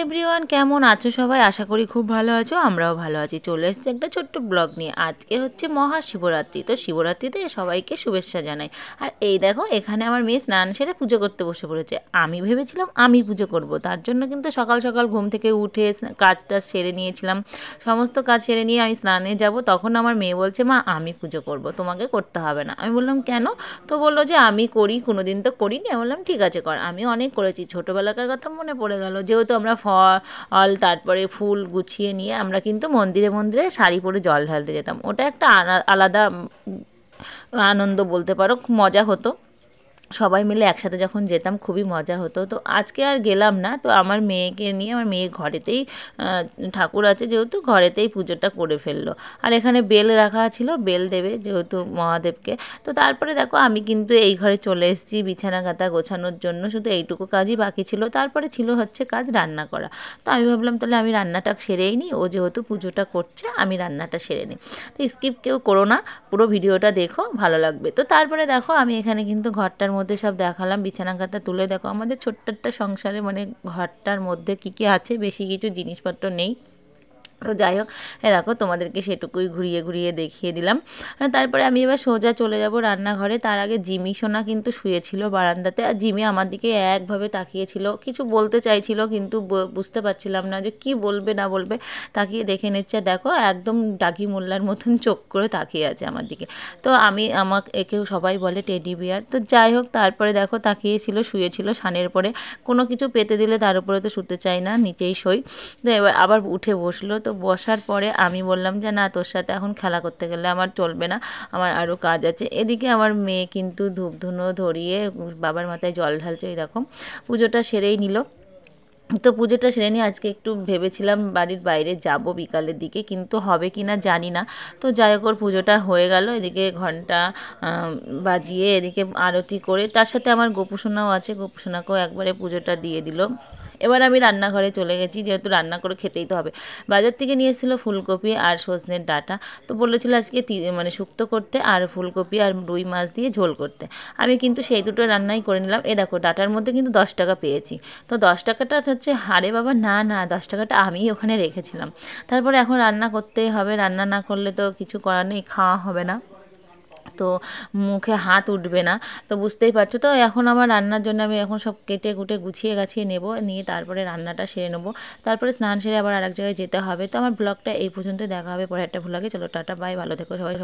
Everyone, কেমন আছো সবাই? আশা করি খুব ভালো আছো। আমরাও ভালো আছি। চলে এসেছি একটা ছোট্ট ব্লগ নিয়ে। আজকে হচ্ছে মহাশিবরাত্রি, তো শিবরাত্রিতে সবাইকে শুভেচ্ছা জানাই। আর এই দেখো, এখানে আমার মেয়ে স্নান সেরে পুজো করতে বসে পড়েছে। আমি ভেবেছিলাম আমি পুজো করব, তার জন্য কিন্তু সকাল সকাল ঘুম থেকে উঠে কাজটা সেরে নিয়েছিলাম। সমস্ত কাজ সেরে নিয়ে আমি স্নানে যাব, তখন আমার মেয়ে বলছে, মা আমি পুজো করব, তোমাকে করতে হবে না। আমি বললাম কেন? তো বললো যে আমি করি, কোনোদিন তো করিনি। আমি বললাম ঠিক আছে কর। আমি অনেক করেছি, ছোটোবেলাকার কথা মনে পড়ে গেল। যেহেতু আমরা ফল তারপরে ফুল গুছিয়ে নিয়ে আমরা কিন্তু মন্দিরে মন্দিরে শাড়ি পরে জল ঢালতে যেতাম। ওটা একটা আলাদা আনন্দ বলতে পারো, খুব মজা হতো। সবাই মিলে একসাথে যখন যেতাম খুবই মজা হতো। তো আজকে আর গেলাম না, তো আমার মেয়েকে নিয়ে, আমার মেয়ে ঘরেতেই ঠাকুর আছে যেহেতু, ঘরেতেই পুজোটা করে ফেললো। আর এখানে বেল রাখা ছিল, বেল দেবে যেহেতু মহাদেবকে। তো তারপরে দেখো আমি কিন্তু এই ঘরে চলে এসেছি বিছানা কাঁথা গোছানোর জন্য। শুধু এইটুকু কাজই বাকি ছিল, তারপরে ছিল হচ্ছে কাজ রান্না করা। তো আমি ভাবলাম তাহলে আমি রান্নাটা সেরেই নিই, ও যেহেতু পুজোটা করছে আমি রান্নাটা সেরে নিই। তো স্কিপ কেউ করো না, পুরো ভিডিওটা দেখো, ভালো লাগবে। তো তারপরে দেখো আমি এখানে কিন্তু ঘরটার মধ্যে সব দেখালাম, বিছানা কাঁথা তুলে দেখো আমাদের ছোট্ট একটা সংসারে মানে ঘরটার মধ্যে কী কী আছে, বেশি কিছু জিনিসপত্র নেই। তো যাই হোক, দেখো তোমাদেরকে সেটুকুই ঘুরিয়ে ঘুরিয়ে দেখিয়ে দিলাম। তারপরে আমি এবার সোজা চলে যাব রান্নাঘরে। তার আগে জিমি সোনা কিন্তু শুয়েছিল বারান্দাতে, আর জিমি আমার দিকে একভাবে তাকিয়েছিল, কিছু বলতে চাইছিল কিন্তু বুঝতে পারছিলাম না যে কি বলবে না বলবে। তাকিয়ে দেখে নিচ্ছে, দেখো একদম ডাকি মোল্লার মতন চোখ করে তাকিয়ে আছে আমার দিকে। তো একেও সবাই বলে টেডি বিয়ার। তো যাই হোক, তারপরে দেখো তাকিয়েছিল, শুয়েছিল সানের পরে। কোনো কিছু পেতে দিলে তার উপরে তো শুতে চায় না, নিচেই শোয়। তো এবার আবার উঠে বসলো। তো বসার পরে আমি বললাম যে না, তোর সাথে এখন খেলা করতে গেলে আমার চলবে না, আমার আরও কাজ আছে। এদিকে আমার মেয়ে কিন্তু ধূপ ধুনো ধরিয়ে বাবার মাথায় জল ঢালছে। এই দেখো পুজোটা সেরেই নিল। তো পুজোটা সেরে নিয়ে আজকে একটু ভেবেছিলাম বাড়ির বাইরে যাব বিকালের দিকে, কিন্তু হবে কি না জানি না। তো যাই হোক, ওর পুজোটা হয়ে গেল। এদিকে ঘন্টা বাজিয়ে এদিকে আরতি করে, তার সাথে আমার গোপুসোনাও আছে, গোপুসোনাকেও একবারে পুজোটা দিয়ে দিল। এবার আমি রান্নাঘরে চলে গেছি, যেহেতু রান্না করে খেতেই তো হবে। বাজার থেকে নিয়ে এসেছিলো ফুলকপি আর সজনের ডাঁটা। তো বলেছিল আজকে মানে শুক্তো করতে, আর ফুলকপি আর রুই মাছ দিয়ে ঝোল করতে। আমি কিন্তু সেই দুটো রান্নাই করে নিলাম। এ দেখো, ডাঁটার মধ্যে কিন্তু 10 টাকা পেয়েছি। তো 10 টাকাটা হচ্ছে, আরে বাবা না না, 10 টাকাটা আমি ওখানে রেখেছিলাম। তারপরে এখন রান্না করতেই হবে, রান্না না করলে তো কিছু করার নেই, খাওয়া হবে না, তো মুখে হাত উঠবে না। তো বুঝতেই পারছো। তো এখন আমার রান্নার জন্য আমি এখন সব কেটে কুটে গুছিয়ে গাছিয়ে নেব, নিয়ে তারপরে রান্নাটা সেরে নেবো। তারপরে স্নান সেরে আবার আরেক জায়গায় যেতে হবে। তো আমার ব্লগটা এই পর্যন্ত, দেখা হবে পরে একটা ভ্লগে। চলো টাটা বাই, ভালো থেকো সবাই।